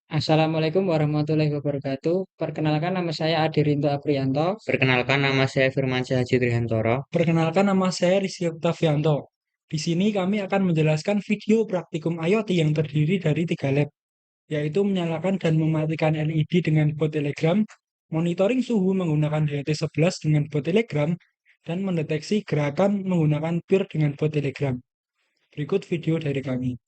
Assalamualaikum warahmatullahi wabarakatuh. Perkenalkan nama saya Adirinto Aprianto. Perkenalkan, nama saya Firmansyah Haji Trihantoro. Perkenalkan nama saya Rizky Oktavianto. Di sini kami akan menjelaskan video praktikum IoT yang terdiri dari 3 lab, yaitu menyalakan dan mematikan LED dengan bot Telegram, monitoring suhu menggunakan HT11 dengan bot Telegram, dan mendeteksi gerakan menggunakan peer dengan bot Telegram. Berikut video dari kami.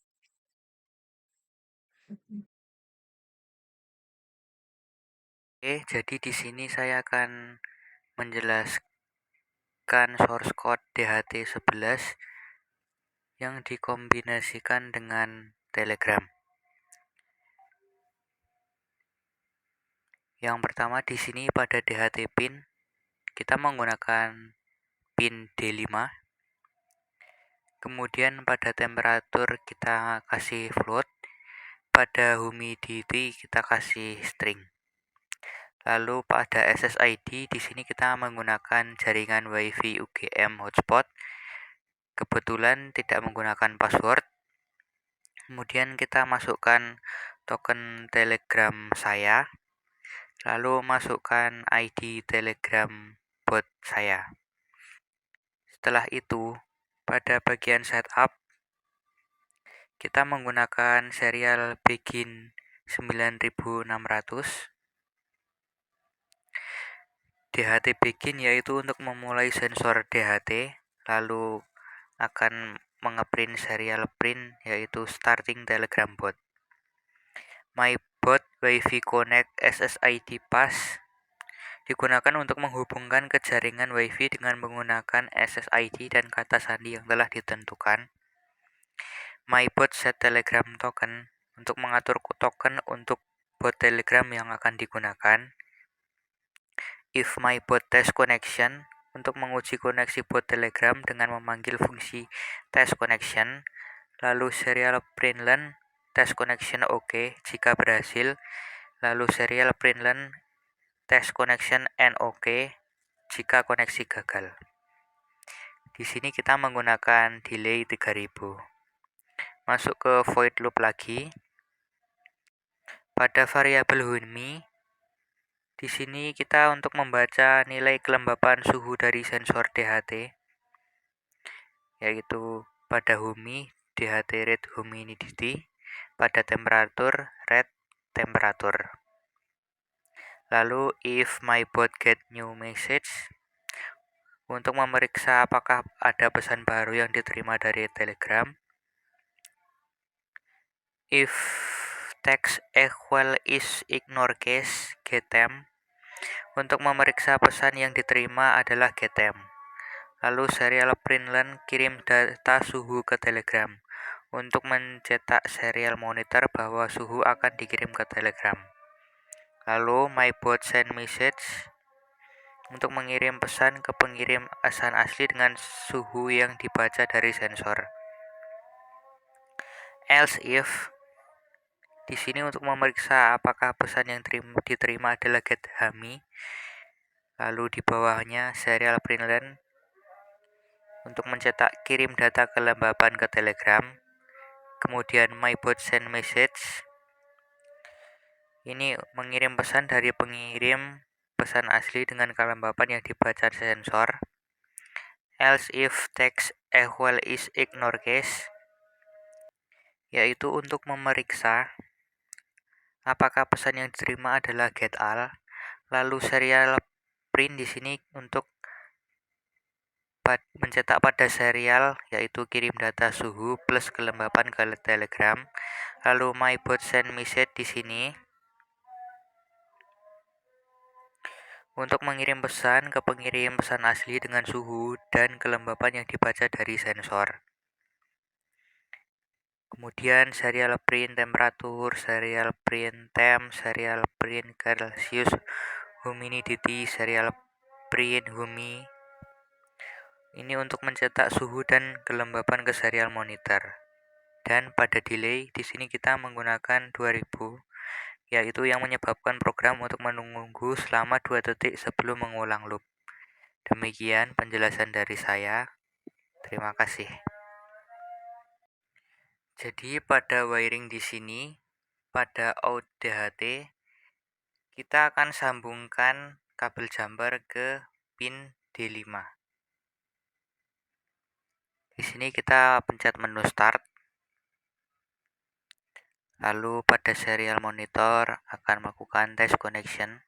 Jadi di sini saya akan menjelaskan source code DHT11 yang dikombinasikan dengan Telegram. Yang pertama di sini pada DHT pin kita menggunakan pin D5. Kemudian pada temperatur kita kasih float, pada humidity kita kasih string. Lalu pada SSID di sini kita menggunakan jaringan WiFi UGM hotspot. Kebetulan tidak menggunakan password. Kemudian kita masukkan token Telegram saya. Lalu masukkan ID Telegram bot saya. Setelah itu, pada bagian setup kita menggunakan serial Begin 9600. DHT Begin yaitu untuk memulai sensor DHT, lalu akan mengeprint serial print yaitu starting Telegram bot. MyBot Wi-Fi Connect SSID Pass digunakan untuk menghubungkan ke jaringan Wi-Fi dengan menggunakan SSID dan kata sandi yang telah ditentukan. MyBot Set Telegram Token untuk mengatur token untuk bot Telegram yang akan digunakan. If MyBot Test Connection untuk menguji koneksi bot Telegram dengan memanggil fungsi test connection. Lalu serial println test connection OK jika berhasil. Lalu serial println test connection and OK jika koneksi gagal. Di sini kita menggunakan delay 3000. Masuk ke void loop lagi. Pada variabel humi, di sini kita untuk membaca nilai kelembapan suhu dari sensor DHT, yaitu pada humi DHT rate humidity, pada temperatur rate temperatur. Lalu if my bot get new message untuk memeriksa apakah ada pesan baru yang diterima dari Telegram. If text equal is ignore case getTemp untuk memeriksa pesan yang diterima adalah getTemp. Lalu serial println kirim data suhu ke Telegram untuk mencetak serial monitor bahwa suhu akan dikirim ke Telegram. Lalu MyBot send message untuk mengirim pesan ke pengirim pesan asli dengan suhu yang dibaca dari sensor. Else if di sini untuk memeriksa apakah pesan yang diterima adalah getHami. Lalu di bawahnya serial println untuk mencetak kirim data kelembapan ke Telegram. Kemudian MyBot send message ini mengirim pesan dari pengirim pesan asli dengan kelembapan yang dibaca sensor. Else if text equal is ignore case yaitu untuk memeriksa apakah pesan yang diterima adalah getAll. Lalu serial print di sini untuk mencetak pada serial yaitu kirim data suhu plus kelembapan ke Telegram. Lalu MyBot send message di sini untuk mengirim pesan ke pengirim pesan asli dengan suhu dan kelembapan yang dibaca dari sensor. Kemudian serial print temperatur, serial print temp, serial print Celsius, humidity, serial print humi. Ini untuk mencetak suhu dan kelembapan ke serial monitor. Dan pada delay di sini kita menggunakan 2000, yaitu yang menyebabkan program untuk menunggu selama 2 detik sebelum mengulang loop. Demikian penjelasan dari saya. Terima kasih. Jadi pada wiring di sini pada out DHT kita akan sambungkan kabel jumper ke pin D5. Di sini kita pencet menu start. Lalu pada serial monitor akan melakukan test connection.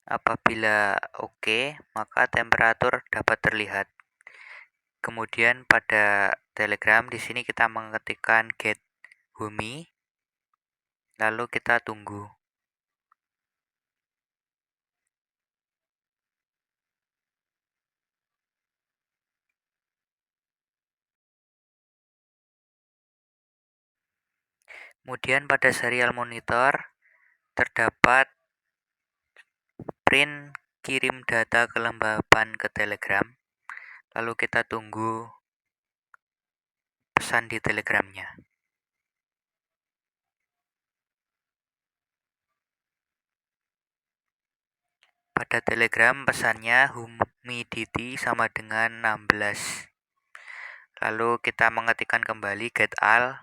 Apabila oke, maka temperatur dapat terlihat. Kemudian pada Telegram di sini kita mengetikkan get humi, lalu kita tunggu. Kemudian pada serial monitor terdapat print kirim data kelembapan ke Telegram. Lalu kita tunggu pesan di Telegramnya. Pada Telegram pesannya humidity sama dengan 16. Lalu kita mengetikkan kembali get all.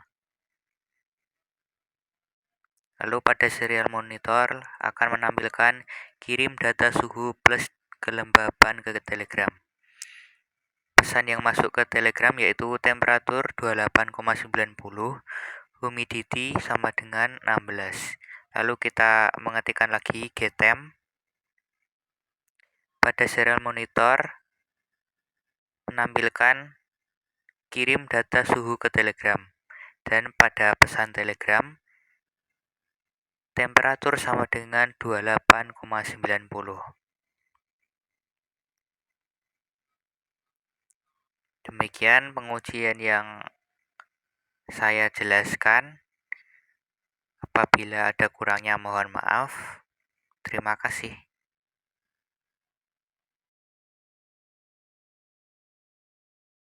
Lalu pada serial monitor akan menampilkan kirim data suhu plus kelembapan ke Telegram. Pesan yang masuk ke Telegram yaitu temperatur 28,90, humidity sama dengan 16. Lalu kita mengetikkan lagi get temp. Pada serial monitor menampilkan kirim data suhu ke Telegram. Dan pada pesan Telegram temperatur sama dengan 28,90. Demikian pengujian yang saya jelaskan. Apabila ada kurangnya mohon maaf. Terima kasih.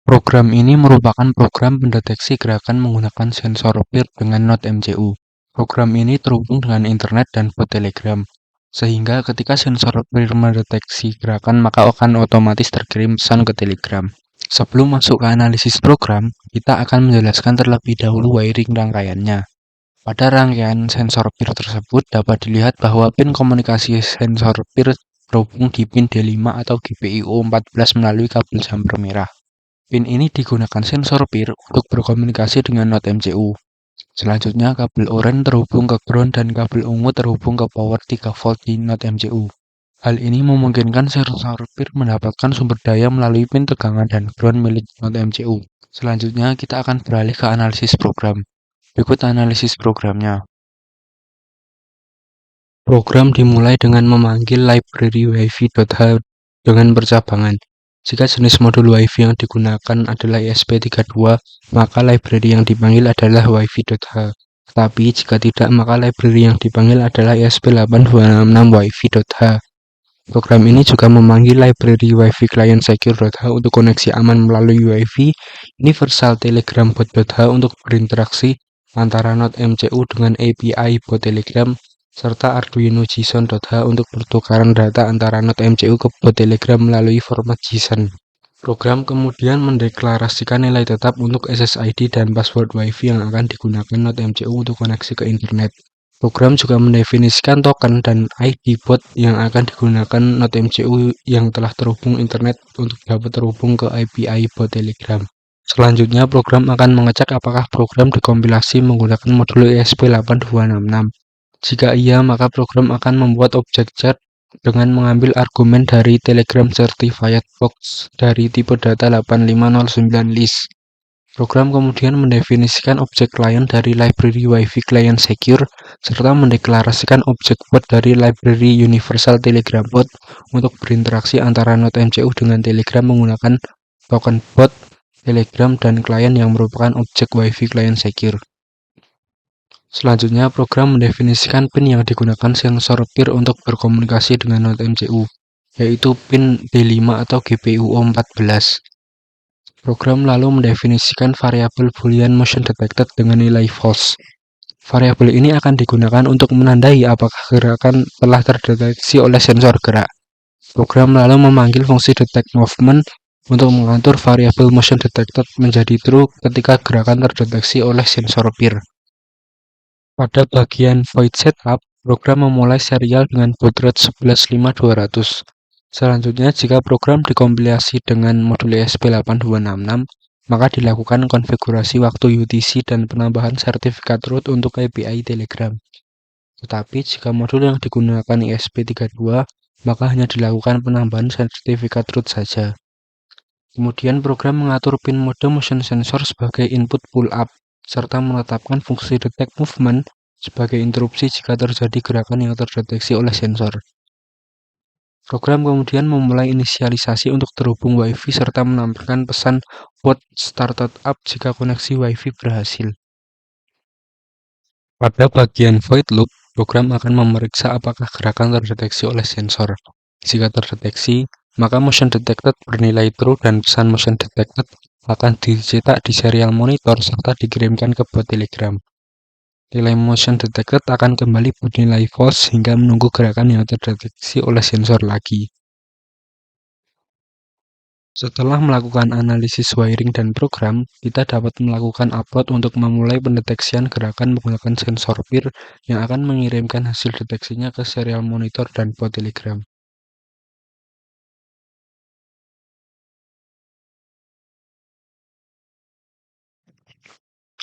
Program ini merupakan program pendeteksi gerakan menggunakan sensor PIR dengan Node MCU. Program ini terhubung dengan internet dan bot Telegram, sehingga ketika sensor PIR mendeteksi gerakan maka akan otomatis terkirim pesan ke Telegram. Sebelum masuk ke analisis program, kita akan menjelaskan terlebih dahulu wiring rangkaiannya. Pada rangkaian sensor PIR tersebut dapat dilihat bahwa pin komunikasi sensor PIR terhubung di pin D5 atau GPIO 14 melalui kabel jumper merah. Pin ini digunakan sensor PIR untuk berkomunikasi dengan Node MCU. Selanjutnya, kabel oranye terhubung ke ground dan kabel ungu terhubung ke power 3 volt di Node MCU. Hal ini memungkinkan sensor PIR mendapatkan sumber daya melalui pin tegangan dan ground milik Node MCU. Selanjutnya, kita akan beralih ke analisis program. Berikut analisis programnya. Program dimulai dengan memanggil library wifi.h dengan percabangan. Jika jenis modul WiFi yang digunakan adalah ESP32, maka library yang dipanggil adalah wifi.h. Tetapi jika tidak, maka library yang dipanggil adalah ESP8266 wifi.h. Program ini juga memanggil library wifi client secure.h untuk koneksi aman melalui wifi, universal telegram bot.h untuk berinteraksi antara Node MCU dengan API bot Telegram, serta Arduino JSON.h untuk pertukaran data antara Node MCU ke bot Telegram melalui format JSON. Program kemudian mendeklarasikan nilai tetap untuk SSID dan password WiFi yang akan digunakan Node MCU untuk koneksi ke internet. Program juga mendefinisikan token dan ID bot yang akan digunakan Node MCU yang telah terhubung internet untuk dapat terhubung ke API bot Telegram. Selanjutnya, program akan mengecek apakah program dikompilasi menggunakan modul ESP8266. Jika iya, maka program akan membuat objek jar dengan mengambil argumen dari Telegram Certified Box dari tipe data 8509 list. Program kemudian mendefinisikan objek client dari library Wi-Fi Client Secure serta mendeklarasikan objek bot dari library Universal Telegram Bot untuk berinteraksi antara Node MCU dengan Telegram menggunakan token bot Telegram dan klien yang merupakan objek Wi-Fi Client Secure. Selanjutnya, program mendefinisikan pin yang digunakan sensor PIR untuk berkomunikasi dengan Node MCU, yaitu pin D5 atau GPIO 14. Program lalu mendefinisikan variabel Boolean motion detected dengan nilai false. Variabel ini akan digunakan untuk menandai apakah gerakan telah terdeteksi oleh sensor gerak. Program lalu memanggil fungsi detect movement untuk mengatur variabel motion detected menjadi true ketika gerakan terdeteksi oleh sensor peer. Pada bagian void setup, program memulai serial dengan baud rate 11.5.200. Selanjutnya, jika program dikompilasi dengan modul ESP8266, maka dilakukan konfigurasi waktu UTC dan penambahan sertifikat root untuk API Telegram. Tetapi jika modul yang digunakan ESP32, maka hanya dilakukan penambahan sertifikat root saja. Kemudian program mengatur pin mode motion sensor sebagai input pull up, serta menetapkan fungsi detect movement sebagai interupsi jika terjadi gerakan yang terdeteksi oleh sensor. Program kemudian memulai inisialisasi untuk terhubung Wi-Fi serta menampilkan pesan "Bot started up" jika koneksi Wi-Fi berhasil. Pada bagian void loop, program akan memeriksa apakah gerakan terdeteksi oleh sensor. Jika terdeteksi, maka motion detected bernilai true dan pesan motion detected akan dicetak di serial monitor serta dikirimkan ke bot Telegram. Nilai motion detected akan kembali bernilai false hingga menunggu gerakan yang terdeteksi oleh sensor lagi. Setelah melakukan analisis wiring dan program, kita dapat melakukan upload untuk memulai pendeteksian gerakan menggunakan sensor peer yang akan mengirimkan hasil deteksinya ke serial monitor dan bot Telegram.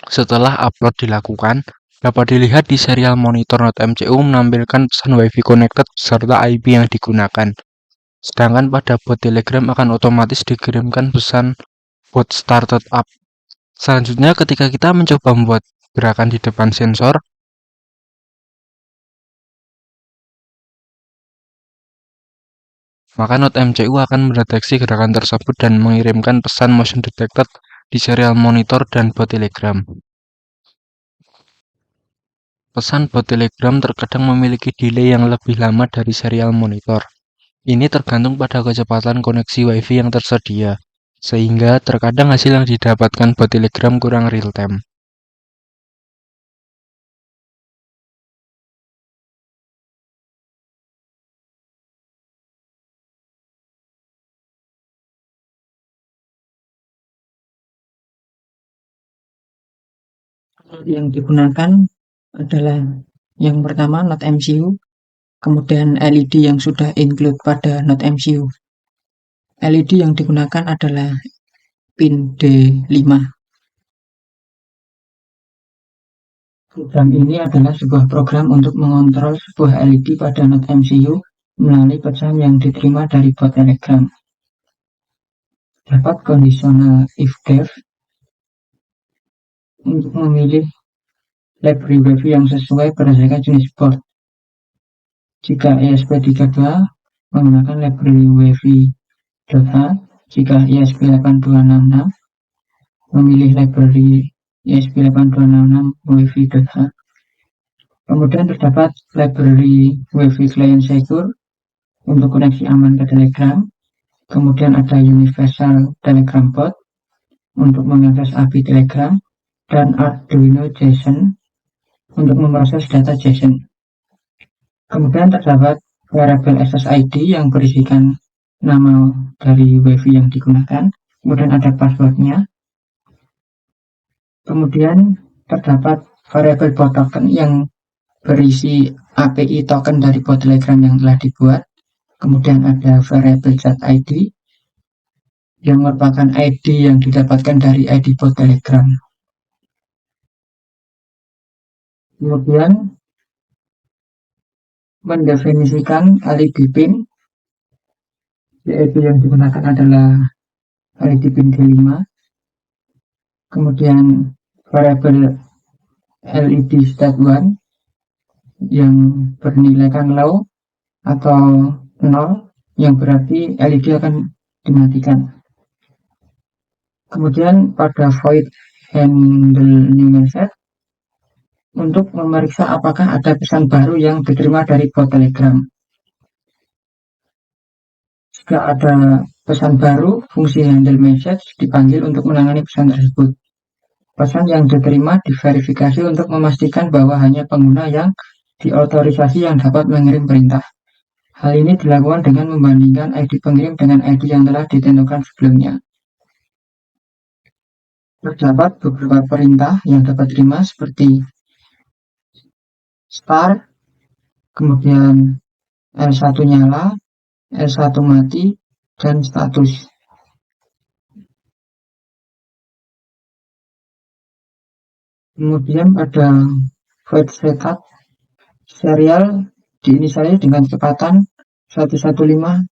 Setelah upload dilakukan, dapat dilihat di serial monitor NodeMCU menampilkan pesan Wi-Fi connected serta IP yang digunakan. Sedangkan pada bot Telegram akan otomatis dikirimkan pesan bot started up. Selanjutnya, ketika kita mencoba membuat gerakan di depan sensor, maka NodeMCU akan mendeteksi gerakan tersebut dan mengirimkan pesan motion detected di serial monitor dan bot Telegram. Pesan bot Telegram terkadang memiliki delay yang lebih lama dari serial monitor. Ini tergantung pada kecepatan koneksi Wi-Fi yang tersedia, sehingga terkadang hasil yang didapatkan bot Telegram kurang real-time. Yang digunakan adalah yang pertama NodeMCU, kemudian LED yang sudah include pada NodeMCU. LED yang digunakan adalah pin D5. Program ini adalah sebuah program untuk mengontrol sebuah LED pada NodeMCU melalui pesan yang diterima dari bot Telegram. Dapat conditional if-def untuk memilih library Wi-Fi yang sesuai berdasarkan jenis port. Jika ESP32 menggunakan library Wi-Fi.h, jika ESP8266 memilih library ESP8266 Wi-Fi.h. Kemudian terdapat library Wi-Fi Client Secure untuk koneksi aman ke Telegram. Kemudian ada Universal Telegram Bot untuk mengakses API Telegram dan Arduino JSON untuk memproses data JSON. Kemudian terdapat variabel SSID yang berisikan nama dari Wi-Fi yang digunakan. Kemudian ada passwordnya. Kemudian terdapat variabel bot token yang berisi API token dari bot Telegram yang telah dibuat. Kemudian ada variabel chat ID yang merupakan ID yang didapatkan dari ID bot Telegram. Kemudian mendefinisikan LED pin, yaitu yang digunakan adalah LED pin D5. Kemudian variabel LED state 1 yang bernilaikan low atau 0, yang berarti LED akan dimatikan. Kemudian pada void handle new message untuk memeriksa apakah ada pesan baru yang diterima dari bot Telegram. Jika ada pesan baru, fungsi handle message dipanggil untuk menangani pesan tersebut. Pesan yang diterima diverifikasi untuk memastikan bahwa hanya pengguna yang diotorisasi yang dapat mengirim perintah. Hal ini dilakukan dengan membandingkan ID pengirim dengan ID yang telah ditentukan sebelumnya. Terdapat beberapa perintah yang dapat diterima seperti start, kemudian L1 nyala, L1 mati, dan status. Kemudian ada void setup serial diinisialis dengan kecepatan 115.200.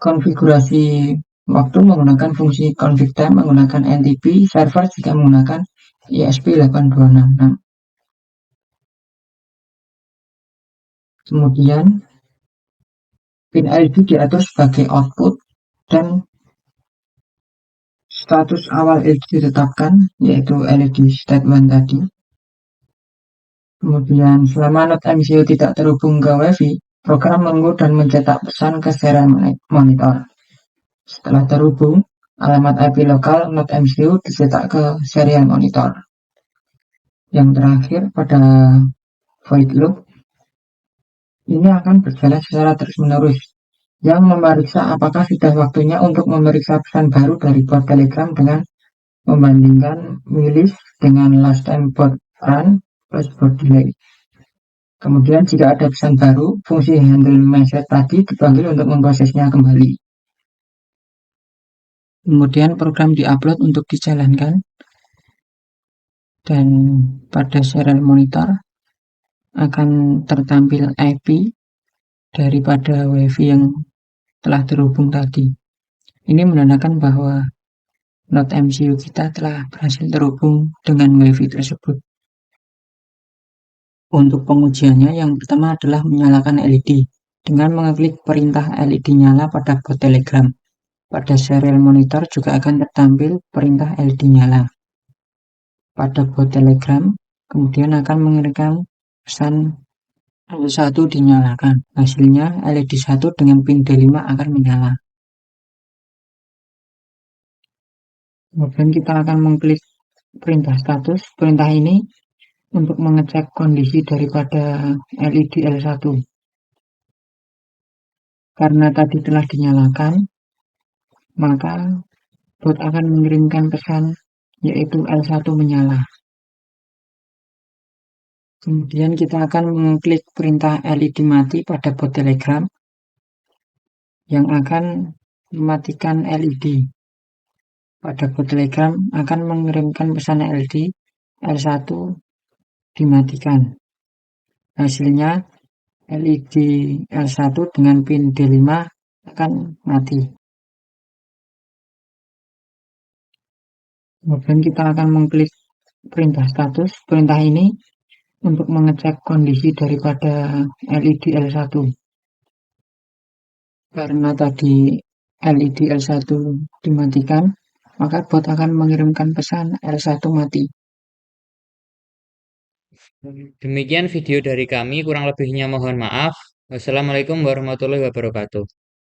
Konfigurasi waktu menggunakan fungsi config time menggunakan NTP, server jika menggunakan ESP8266. Kemudian pin LED diatur sebagai output dan status awal LED ditetapkan, yaitu LED state 1 tadi. Kemudian selama node MCU tidak terhubung ke WiFi, program menunggu dan mencetak pesan ke serial monitor. Setelah terhubung, alamat IP lokal node MCU dicetak ke serial monitor. Yang terakhir pada void loop, ini akan berjalan secara terus-menerus, yang memeriksa apakah sudah waktunya untuk memeriksa pesan baru dari bot Telegram dengan membandingkan milis dengan last time bot run plus bot delay. Kemudian jika ada pesan baru, fungsi handle message tadi dipanggil untuk memprosesnya kembali. Kemudian program diupload untuk dijalankan, dan pada serial monitor akan tertampil IP daripada WiFi yang telah terhubung tadi. Ini menandakan bahwa node MCU kita telah berhasil terhubung dengan WiFi tersebut. Untuk pengujiannya, yang pertama adalah menyalakan LED dengan mengeklik perintah LED nyala pada bot Telegram. Pada serial monitor juga akan tertampil perintah LED nyala pada bot Telegram, kemudian akan mengirimkan pesan L1 dinyalakan. Hasilnya LED 1 dengan pin D5 akan menyala. Kemudian kita akan mengklik perintah status. Perintah ini untuk mengecek kondisi daripada LED L1. Karena tadi telah dinyalakan, maka bot akan mengirimkan pesan yaitu L1 menyala. Kemudian kita akan mengklik perintah LED mati pada bot Telegram yang akan mematikan LED. Pada bot Telegram akan mengirimkan pesan LED L1 dimatikan. Hasilnya LED L1 dengan pin D5 akan mati. Kemudian kita akan mengklik perintah status. Perintah ini untuk mengecek kondisi daripada LED L1. Karena tadi LED L1 dimatikan, maka bot akan mengirimkan pesan L1 mati. Demikian video dari kami, kurang lebihnya mohon maaf. Wassalamualaikum warahmatullahi wabarakatuh.